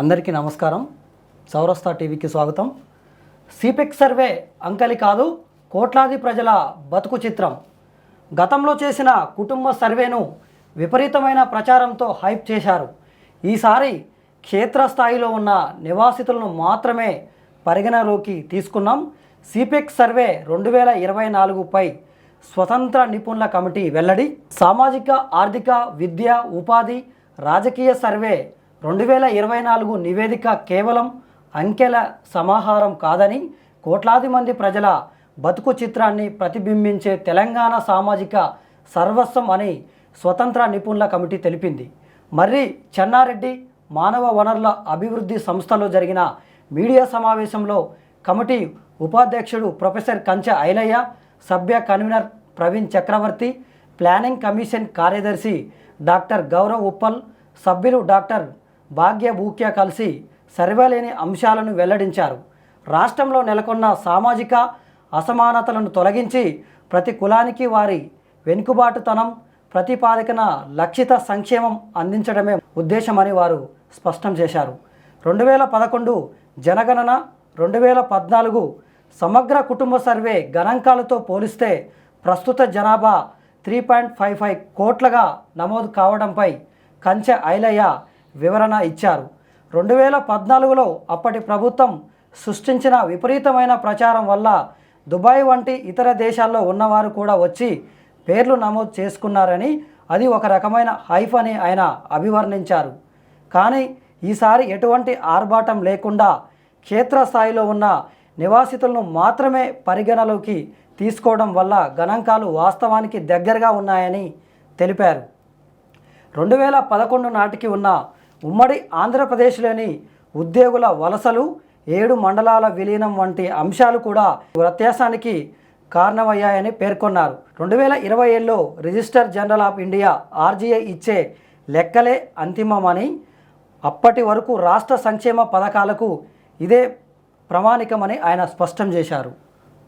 అందరికీ నమస్కారం. చౌరస్తా టీవీకి స్వాగతం. సిపెక్ సర్వే అంకెలి కాదు, కోట్లాది ప్రజల బతుకు చిత్రం. గతంలో చేసిన కుటుంబ సర్వేను విపరీతమైన ప్రచారంతో హైప్ చేశారు. ఈసారి క్షేత్రస్థాయిలో ఉన్న నివాసితులను మాత్రమే పరిగణలోకి తీసుకున్నాం. సిపెక్ సర్వే 2024పై స్వతంత్ర నిపుణుల కమిటీ వెల్లడి. సామాజిక, ఆర్థిక, విద్య, ఉపాధి, రాజకీయ సర్వే 2024 నివేదిక కేవలం అంకెల సమాహారం కాదని, కోట్లాది మంది ప్రజల బతుకు చిత్రాన్ని ప్రతిబింబించే తెలంగాణ సామాజిక సర్వస్వం అని స్వతంత్ర నిపుణుల కమిటీ తెలిపింది. మర్రి చెన్నారెడ్డి మానవ వనరుల అభివృద్ధి సంస్థలో జరిగిన మీడియా సమావేశంలో కమిటీ ఉపాధ్యక్షుడు ప్రొఫెసర్ కంచె ఐలయ్య, సభ్య కన్వీనర్ ప్రవీణ్ చక్రవర్తి, ప్లానింగ్ కమిషన్ కార్యదర్శి డాక్టర్ గౌరవ్ ఉప్పల్, సభ్యులు డాక్టర్ భాగ్య బూక్య కలిసి సర్వేలేని అంశాలను వెల్లడించారు. రాష్ట్రంలో నెలకొన్న సామాజిక అసమానతలను తొలగించి ప్రతి కులానికి వారి వెనుకబాటుతనం ప్రతిపాదికన లక్షిత సంక్షేమం అందించడమే ఉద్దేశమని వారు స్పష్టం చేశారు. 2011 జనగణన, 2014 సమగ్ర కుటుంబ సర్వే గణాంకాలతో పోలిస్తే ప్రస్తుత జనాభా 3.55 కోట్లుగా నమోదు కావడంపై కంచె ఐలయ్య వివరణ ఇచ్చారు. 2014లో అప్పటి ప్రభుత్వం సృష్టించిన విపరీతమైన ప్రచారం వల్ల దుబాయ్ వంటి ఇతర దేశాల్లో ఉన్నవారు కూడా వచ్చి పేర్లు నమోదు చేసుకున్నారని, అది ఒక రకమైన హైప్ అని ఆయన అభివర్ణించారు. కానీ ఈసారి ఎటువంటి ఆర్భాటం లేకుండా క్షేత్రస్థాయిలో ఉన్న నివాసితులను మాత్రమే పరిగణలోకి తీసుకోవడం వల్ల గణాంకాలు వాస్తవానికి దగ్గరగా ఉన్నాయని తెలిపారు. 2011 నాటికి ఉన్న ఉమ్మడి ఆంధ్రప్రదేశ్లోని ఉద్యోగుల వలసలు, 7 మండలాల విలీనం వంటి అంశాలు కూడా వ్యత్యాసానికి కారణమయ్యాయని పేర్కొన్నారు. 2027లో register general of India RGI ఇచ్చే లెక్కలే అంతిమమని, అప్పటి వరకు రాష్ట్ర సంక్షేమ పథకాలకు ఇదే ప్రామాణికమని ఆయన స్పష్టం చేశారు.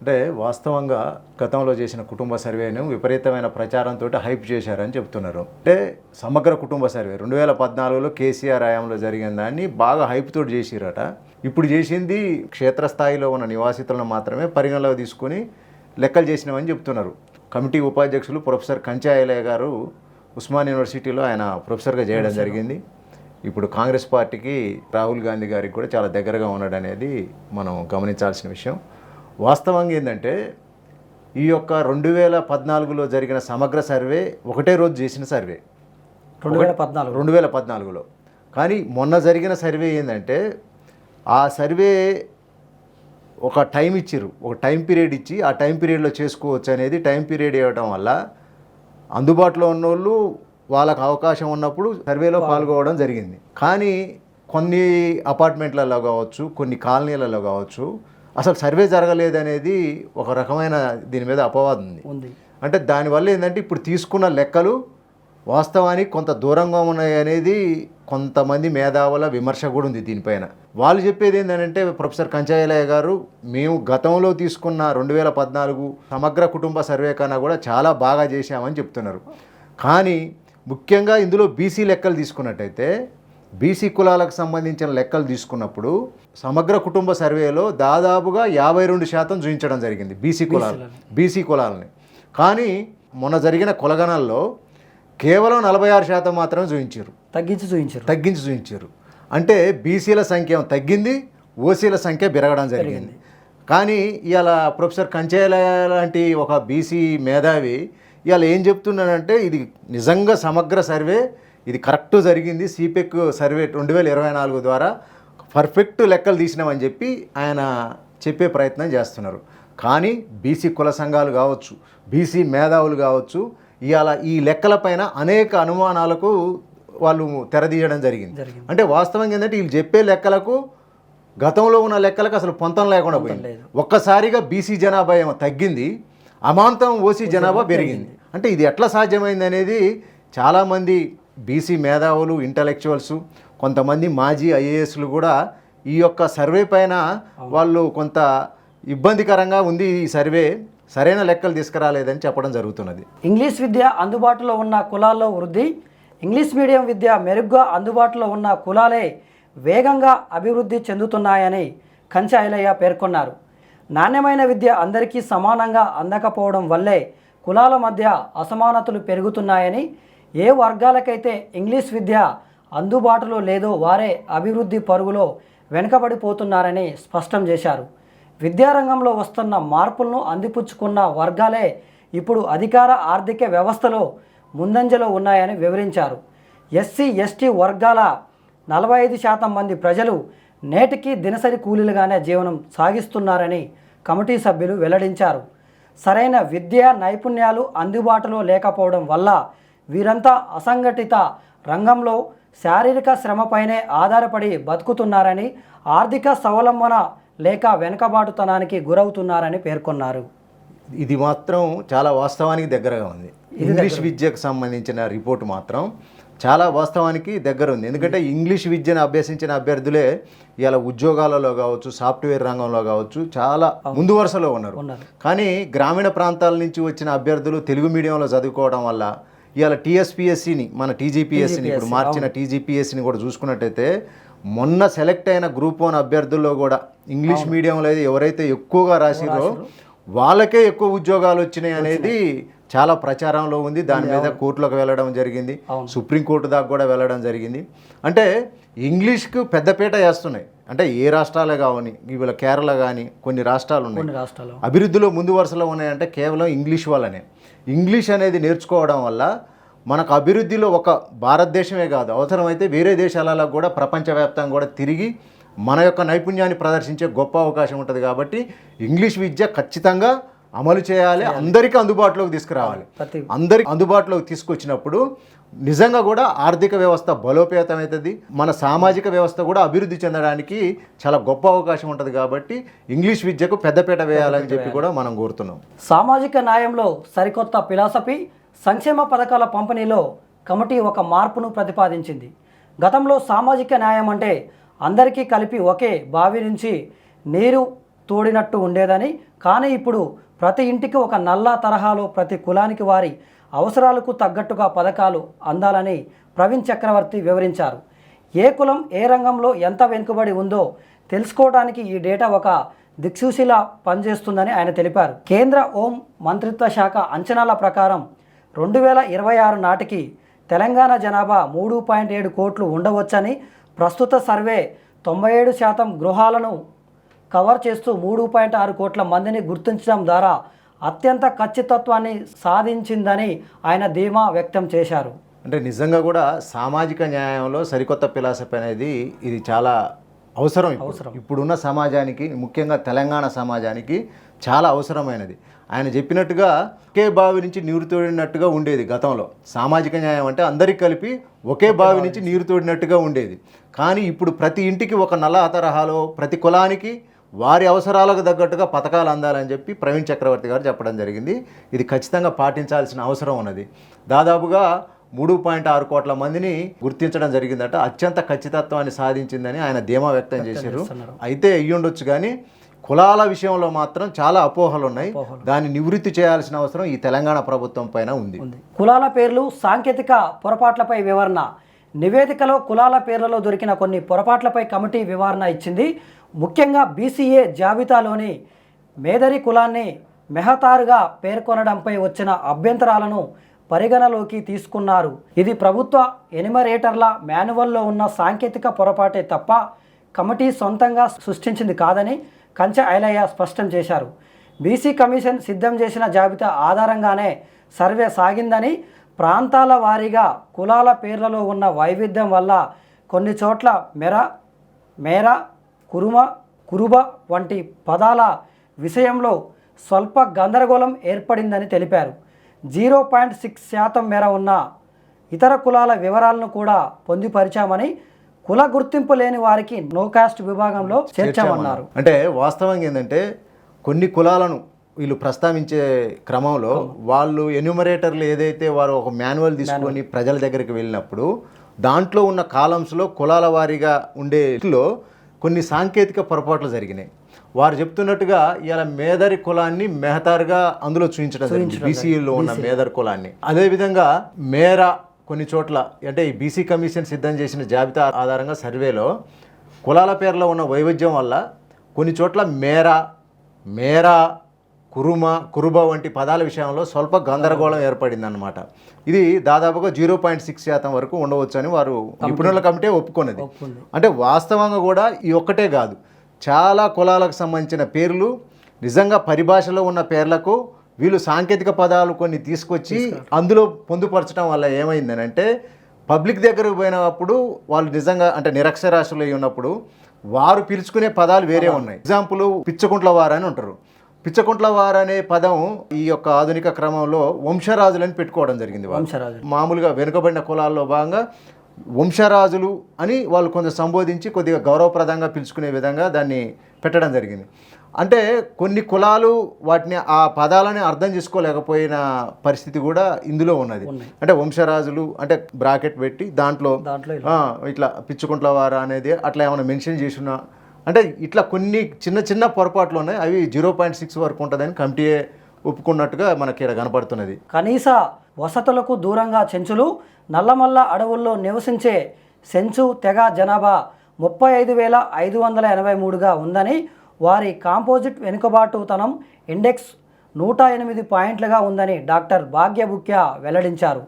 అంటే వాస్తవంగా గతంలో చేసిన కుటుంబ సర్వేను విపరీతమైన ప్రచారంతో హైప్ చేశారని చెప్తున్నారు. అంటే సమగ్ర కుటుంబ సర్వే 2014లో కేసీఆర్ హయాంలో జరిగిన దాన్ని బాగా హైప్తో చేసిరట. ఇప్పుడు చేసింది క్షేత్రస్థాయిలో ఉన్న నివాసితులను మాత్రమే పరిగణలోకి తీసుకొని లెక్కలు చేసినామని చెప్తున్నారు. కమిటీ ఉపాధ్యక్షులు ప్రొఫెసర్ కంచె ఐలయ్య గారు ఉస్మాన్ యూనివర్సిటీలో ఆయన ప్రొఫెసర్గా చేయడం జరిగింది. ఇప్పుడు కాంగ్రెస్ పార్టీకి రాహుల్ గాంధీ గారికి కూడా చాలా దగ్గరగా ఉన్నాడు అనేది మనం గమనించాల్సిన విషయం. వాస్తవంగా ఏంటంటే ఈ యొక్క 2014లో జరిగిన సమగ్ర సర్వే ఒకటే రోజు చేసిన సర్వే 2014లో. కానీ మొన్న జరిగిన సర్వే ఏంటంటే ఆ సర్వే ఒక టైం ఇచ్చిర్రు, ఒక టైం పీరియడ్ ఇచ్చి ఆ టైం పీరియడ్లో చేసుకోవచ్చు అనేది టైం పీరియడ్ ఇవ్వడం వల్ల అందుబాటులో ఉన్నోళ్ళు వాళ్ళకు అవకాశం ఉన్నప్పుడు సర్వేలో పాల్గొనడం జరిగింది. కానీ కొన్ని అపార్ట్మెంట్లలో కావచ్చు, కొన్ని కాలనీలలో కావచ్చు అసలు సర్వే జరగలేదనేది ఒక రకమైన దీని మీద అపవాదం ఉంది. అంటే దానివల్ల ఏంటంటే ఇప్పుడు తీసుకున్న లెక్కలు వాస్తవానికి కొంత దూరంగా ఉన్నాయి అనేది కొంతమంది మేధావుల విమర్శ కూడా ఉంది దీనిపైన. వాళ్ళు చెప్పేది ఏంటంటే ప్రొఫెసర్ కంచె ఐలయ్య గారు, మేము గతంలో తీసుకున్న 2014 సమగ్ర కుటుంబ సర్వే కన్నా కూడా చాలా బాగా చేశామని చెప్తున్నారు. కానీ ముఖ్యంగా ఇందులో బీసీ లెక్కలు తీసుకున్నట్టయితే, బీసీ కులాలకు సంబంధించిన లెక్కలు తీసుకున్నప్పుడు సమగ్ర కుటుంబ సర్వేలో దాదాపుగా 52% చూపించడం జరిగింది బీసీ కులాలని. కానీ మొన్న జరిగిన కులగణాల్లో కేవలం 46% మాత్రమే తగ్గించి చూపించారు. అంటే బీసీల సంఖ్య తగ్గింది, ఓసీల సంఖ్య పెరగడం జరిగింది. కానీ ఇవాళ ప్రొఫెసర్ కంచె ఐలయ్య లాంటి ఒక బీసీ మేధావి ఇవాళ ఏం చెప్తున్నాడంటే ఇది నిజంగా సమగ్ర సర్వే, ఇది కరెక్ట్ జరిగింది, సిపెక్ సర్వే 2024 ద్వారా పర్ఫెక్ట్ లెక్కలు తీసినామని చెప్పి ఆయన చెప్పే ప్రయత్నం చేస్తున్నారు. కానీ బీసీ కుల సంఘాలు కావచ్చు, బీసీ మేధావులు కావచ్చు, ఇవాళ ఈ లెక్కలపైన అనేక అనుమానాలకు వాళ్ళు తెరదీయడం జరిగింది. అంటే వాస్తవంగా ఏంటంటే వీళ్ళు చెప్పే లెక్కలకు గతంలో ఉన్న లెక్కలకు అసలు పొంతం లేకుండా పోయింది. ఒక్కసారిగా బీసీ జనాభా ఏమో తగ్గింది, అమాంతం ఓసీ జనాభా పెరిగింది. అంటే ఇది ఎట్లా సాధ్యమైంది అనేది చాలామంది బీసీ మేధావులు, ఇంటలెక్చువల్స్, కొంతమంది మాజీ ఐఏఎస్లు కూడా ఈ యొక్క సర్వే పైన వాళ్ళు కొంత ఇబ్బందికరంగా ఉంది, ఈ సర్వే సరైన లెక్కలు తీసుకురాలేదని చెప్పడం జరుగుతున్నది. ఇంగ్లీష్ విద్య అందుబాటులో ఉన్న కులాల్లో వృద్ధి, ఇంగ్లీష్ మీడియం విద్య మెరుగ్గా అందుబాటులో ఉన్న కులాలే వేగంగా అభివృద్ధి చెందుతున్నాయని కంచె ఐలయ్య పేర్కొన్నారు. నాణ్యమైన విద్య అందరికీ సమానంగా అందకపోవడం వల్లే కులాల మధ్య అసమానతలు పెరుగుతున్నాయని, ఏ వర్గాలకైతే ఇంగ్లీష్ విద్య అందుబాటులో లేదో వారే అభివృద్ధి పరుగులో వెనుకబడిపోతున్నారని స్పష్టం చేశారు. విద్యారంగంలో వస్తున్న మార్పులను అందిపుచ్చుకున్న వర్గాలే ఇప్పుడు అధికార ఆర్థిక వ్యవస్థలో ముందంజలో ఉన్నాయని వివరించారు. ఎస్సీ ఎస్టీ వర్గాల 45% మంది ప్రజలు నేటికి దినసరి కూలీలుగానే జీవనం సాగిస్తున్నారని కమిటీ సభ్యులు వెల్లడించారు. సరైన విద్యా నైపుణ్యాలు అందుబాటులో లేకపోవడం వల్ల వీరంతా అసంఘటిత రంగంలో శారీరక శ్రమపైనే ఆధారపడి బతుకుతున్నారని, ఆర్థిక స్వావలంబన లేక వెనుకబాటుతనానికి గురవుతున్నారని పేర్కొన్నారు. ఇది మాత్రం చాలా వాస్తవానికి దగ్గరగా ఉంది. ఇంగ్లీష్ విద్యకు సంబంధించిన రిపోర్ట్ మాత్రం చాలా వాస్తవానికి దగ్గర ఉంది. ఎందుకంటే ఇంగ్లీష్ విద్యను అభ్యసించిన అభ్యర్థులే ఇలా ఉద్యోగాలలో కావచ్చు, సాఫ్ట్వేర్ రంగంలో కావచ్చు చాలా ముందు వరుసలో ఉన్నారు. కానీ గ్రామీణ ప్రాంతాల నుంచి వచ్చిన అభ్యర్థులు తెలుగు మీడియంలో చదువుకోవడం వల్ల ఇవాళ టీఎస్పీఎస్సిని, మన టీజీపీఎస్సిని ఇప్పుడు మార్చిన టీజీపీఎస్సిని కూడా చూసుకున్నట్టయితే మొన్న సెలెక్ట్ అయిన గ్రూప్ 1 అభ్యర్థుల్లో కూడా ఇంగ్లీష్ మీడియంలో ఎవరైతే ఎక్కువగా రాసిరో వాళ్ళకే ఎక్కువ ఉద్యోగాలు వచ్చినాయి అనేది చాలా ప్రచారంలో ఉంది. దాని మీద కోర్టులకు వెళ్ళడం జరిగింది, సుప్రీంకోర్టు దాకా కూడా వెళ్ళడం జరిగింది. అంటే ఇంగ్లీష్కు పెద్దపీట వేస్తున్నాయి. అంటే ఏ రాష్ట్రాలే కావని, ఇవాళ కేరళ కానీ కొన్ని రాష్ట్రాలు ఉన్నాయి అభివృద్ధిలో ముందు వరుసలో ఉన్నాయంటే కేవలం ఇంగ్లీష్ వల్లనే. ఇంగ్లీష్ అనేది నేర్చుకోవడం వల్ల మనకు అభివృద్ధిలో ఒక భారతదేశమే కాదు, అవసరమైతే వేరే దేశాలలో కూడా ప్రపంచవ్యాప్తంగా కూడా తిరిగి మన యొక్క నైపుణ్యాన్ని ప్రదర్శించే గొప్ప అవకాశం ఉంటుంది. కాబట్టి ఇంగ్లీష్ విద్య ఖచ్చితంగా అమలు చేయాలి, అందరికీ అందుబాటులోకి తీసుకురావాలి. అందరికి అందుబాటులోకి తీసుకొచ్చినప్పుడు నిజంగా కూడా ఆర్థిక వ్యవస్థ బలోపేతం అవుతుంది, మన సామాజిక వ్యవస్థ కూడా అభివృద్ధి చెందడానికి చాలా గొప్ప అవకాశం ఉంటుంది. కాబట్టి ఇంగ్లీష్ విద్యకు పెద్దపీట వేయాలని చెప్పి కూడా మనం కోరుతున్నాం. సామాజిక న్యాయంలో సరికొత్త ఫిలాసఫీ, సంక్షేమ పథకాల పంపిణీలో కమిటీ ఒక మార్పును ప్రతిపాదించింది. గతంలో సామాజిక న్యాయం అంటే అందరికీ కలిపి ఒకే బావి నుంచి నీరు తోడినట్టు ఉండేదని, కానీ ఇప్పుడు ప్రతి ఇంటికి ఒక నల్లా తరహాలో ప్రతి కులానికి వారి అవసరాలకు తగ్గట్టుగా పథకాలు అందాలని ప్రవీణ్ చక్రవర్తి వివరించారు. ఏ కులం ఏ రంగంలో ఎంత వెనుకబడి ఉందో తెలుసుకోవడానికి ఈ డేటా ఒక దిక్సూచిలా పనిచేస్తుందని ఆయన తెలిపారు. కేంద్ర హోం మంత్రిత్వ శాఖ అంచనాల ప్రకారం 2026 నాటికి తెలంగాణ జనాభా 3.7 కోట్లు ఉండవచ్చని, ప్రస్తుత సర్వే 97% గృహాలను కవర్ చేస్తూ 3.6 కోట్ల మందిని గుర్తించడం ద్వారా అత్యంత ఖచ్చితత్వాన్ని సాధించిందని ఆయన ధీమా వ్యక్తం చేశారు. అంటే నిజంగా కూడా సామాజిక న్యాయంలో సరికొత్త ఫిలాసఫీ అనేది ఇది చాలా అవసరం. ఇప్పుడున్న సమాజానికి, ముఖ్యంగా తెలంగాణ సమాజానికి చాలా అవసరమైనది. ఆయన చెప్పినట్టుగా ఒకే బావి నుంచి నీరు తోడినట్టుగా ఉండేది గతంలో. సామాజిక న్యాయం అంటే అందరికీ కలిపి ఒకే బావి నుంచి నీరు తోడినట్టుగా ఉండేది. కానీ ఇప్పుడు ప్రతి ఇంటికి ఒక నల్ల తరహాలో ప్రతి కులానికి వారి అవసరాలకు తగ్గట్టుగా పథకాలు అందాలని చెప్పి ప్రవీణ్ చక్రవర్తి గారు చెప్పడం జరిగింది. ఇది ఖచ్చితంగా పాటించాల్సిన అవసరం ఉన్నది. దాదాపుగా 3.6 కోట్ల మందిని గుర్తించడం జరిగిందట. అత్యంత ఖచ్చితత్వాన్ని సాధించిందని ఆయన ధీమా వ్యక్తం చేశారు. అయితే అయ్యుండొచ్చు, కానీ కులాల విషయంలో మాత్రం చాలా అపోహలు ఉన్నాయి. దాన్ని నివృత్తి చేయాల్సిన అవసరం ఈ తెలంగాణ ప్రభుత్వం పైన ఉంది. కులాల పేర్లు, సాంకేతిక పొరపాట్లపై వివరణ. నివేదికలో కులాల పేర్లలో దొరికిన కొన్ని పొరపాట్లపై కమిటీ వివరణ ఇచ్చింది. ముఖ్యంగా బీసీఏ జాబితాలోని మేదరి కులాన్ని మెహతారుగా పేర్కొనడంపై వచ్చిన అభ్యంతరాలను పరిగణలోకి తీసుకున్నారు. ఇది ప్రభుత్వ ఎనిమరేటర్ల మాన్యువల్లో ఉన్న సాంకేతిక పొరపాటే తప్ప కమిటీ సొంతంగా సృష్టించింది కాదని కంచె ఐలయ్య స్పష్టం చేశారు. బీసీ కమిషన్ సిద్ధం చేసిన జాబితా ఆధారంగానే సర్వే సాగిందని, ప్రాంతాల వారీగా కులాల పేర్లలో ఉన్న వైవిధ్యం వల్ల కొన్ని చోట్ల మేర, కురుబ వంటి పదాల విషయంలో స్వల్ప గందరగోళం ఏర్పడిందని తెలిపారు. 0.6% మేర ఉన్న ఇతర కులాల వివరాలను కూడా పొందుపరిచామని, కుల గుర్తింపు లేని వారికి నో కాస్ట్ విభాగంలో చేర్చామన్నారు. అంటే వాస్తవంగా ఏంటంటే కొన్ని కులాలను వీళ్ళు ప్రస్తావించే క్రమంలో వాళ్ళు ఎన్యూమరేటర్లు ఏదైతే వారు ఒక మాన్యువల్ తీసుకొని ప్రజల దగ్గరికి వెళ్ళినప్పుడు దాంట్లో ఉన్న కాలమ్స్లో కులాల వారీగా ఉండేలో కొన్ని సాంకేతిక పొరపాట్లు జరిగినాయి. వారు చెప్తున్నట్టుగా ఇలా మేదరి కులాన్ని మెహతారుగా అందులో చూపించడం జరిగింది, బీసీలో ఉన్న మేదర్ కులాన్ని. అదేవిధంగా మేర కొన్ని చోట్ల అంటే ఈ బీసీ కమిషన్ సిద్ధం చేసిన జాబితా ఆధారంగా సర్వేలో కులాల పేర్లో ఉన్న వైవిధ్యం వల్ల కొన్ని చోట్ల మేరా కురుబ వంటి పదాల విషయంలో స్వల్ప గందరగోళం ఏర్పడిందన్నమాట. ఇది దాదాపుగా 0.6% వరకు ఉండవచ్చు అని వారు నిపుణుల కమిటీ ఒప్పుకున్నది. అంటే వాస్తవంగా కూడా ఈ ఒక్కటే కాదు, చాలా కులాలకు సంబంధించిన పేర్లు నిజంగా పరిభాషలో ఉన్న పేర్లకు వీళ్ళు సాంకేతిక పదాలు కొన్ని తీసుకొచ్చి అందులో పొందుపరచడం వల్ల ఏమైందనంటే పబ్లిక్ దగ్గరకు పోయినప్పుడు వాళ్ళు నిజంగా అంటే నిరక్షరాస్యులు అయి ఉన్నప్పుడు వారు పిలుచుకునే పదాలు వేరే ఉన్నాయి. ఎగ్జాంపుల్ పిచ్చకుంట్ల వారు అని ఉంటారు. పిచ్చకుంట్ల వారు అనే పదం ఈ యొక్క ఆధునిక క్రమంలో వంశరాజులని పెట్టుకోవడం జరిగింది. మామూలుగా వెనుకబడిన కులాల్లో భాగంగా వంశరాజులు అని వాళ్ళు కొంచెం సంబోధించి కొద్దిగా గౌరవప్రదంగా పిలుచుకునే విధంగా దాన్ని పెట్టడం జరిగింది. అంటే కొన్ని కులాలు వాటిని ఆ పదాలని అర్థం చేసుకోలేకపోయిన పరిస్థితి కూడా ఇందులో ఉన్నది. అంటే వంశరాజులు అంటే బ్రాకెట్ పెట్టి దాంట్లో ఇట్లా పిచ్చుకుంట్ల వారు అనేది అట్లా ఏమైనా మెన్షన్ చేసినా అంటే ఇట్లా కొన్ని చిన్న చిన్న పొరపాట్లు ఉన్నాయి. అవి 0.6 వరకు ఉంటుందని కమిటీ ఒప్పుకున్నట్టుగా మనకి ఇక్కడ కనపడుతున్నది. కనీస వసతులకు దూరంగా చెంచులు నల్లమల్ల అడవుల్లో నివసించే సెంచు తెగ జనాభా 35,583గా ఉందని, వారి కాంపోజిట్ వెనుకబాటుతనం ఇండెక్స్ 108 పాయింట్లుగా ఉందని డాక్టర్ భాగ్యబుక్య వెల్లడించారు.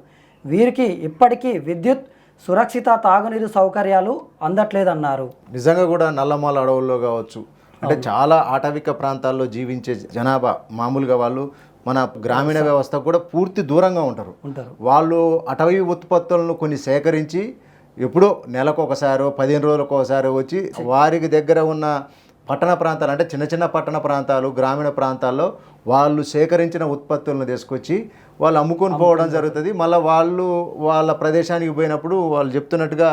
వీరికి ఇప్పటికీ విద్యుత్, సురక్షిత తాగునీరు సౌకర్యాలు అందట్లేదన్నారు. నిజంగా కూడా నల్లమల్ల అడవుల్లో కావచ్చు అంటే చాలా ఆటవిక ప్రాంతాల్లో జీవించే జనాభా మామూలుగా వాళ్ళు మన గ్రామీణ వ్యవస్థ కూడా పూర్తి దూరంగా ఉంటారు. వాళ్ళు అటవీ ఉత్పత్తులను కొన్ని సేకరించి ఎప్పుడో నెలకు ఒకసారో 15 రోజులకు ఒకసారి వచ్చి వారికి దగ్గర ఉన్న పట్టణ ప్రాంతాలు అంటే చిన్న చిన్న పట్టణ ప్రాంతాలు గ్రామీణ ప్రాంతాల్లో వాళ్ళు సేకరించిన ఉత్పత్తులను తీసుకొచ్చి వాళ్ళు అమ్ముకొని పోవడం జరుగుతుంది. మళ్ళీ వాళ్ళు వాళ్ళ ప్రదేశానికి పోయినప్పుడు వాళ్ళు చెప్తున్నట్టుగా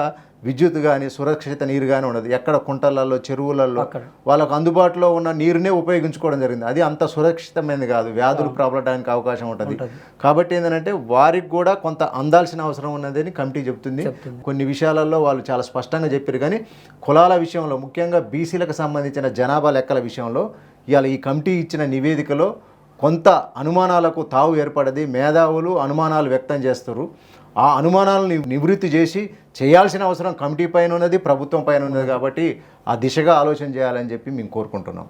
విద్యుత్ కానీ సురక్షిత నీరు కానీ ఉండదు. ఎక్కడ కుంటలలో చెరువులలో వాళ్ళకు అందుబాటులో ఉన్న నీరునే ఉపయోగించుకోవడం జరిగింది. అది అంత సురక్షితమైనది కాదు, వ్యాధులు ప్రబలడానికి అవకాశం ఉంటుంది. కాబట్టి ఏంటంటే వారికి కూడా కొంత అందాల్సిన అవసరం ఉన్నదని కమిటీ చెప్తుంది. కొన్ని విషయాలలో వాళ్ళు చాలా స్పష్టంగా చెప్పారు. కానీ కులాల విషయంలో ముఖ్యంగా బీసీలకు సంబంధించిన జనాభా లెక్కల విషయంలో ఇవాళ ఈ కమిటీ ఇచ్చిన నివేదికలో కొంత అనుమానాలకు తావు ఏర్పడది. మేధావులు అనుమానాలు వ్యక్తం చేస్తారు. ఆ అనుమానాలను నివృత్తి చేసి చేయాల్సిన అవసరం కమిటీ పైన ఉన్నది, ప్రభుత్వం పైన ఉన్నది. కాబట్టి ఆ దిశగా ఆలోచన చేయాలని చెప్పి మేము కోరుకుంటున్నాం.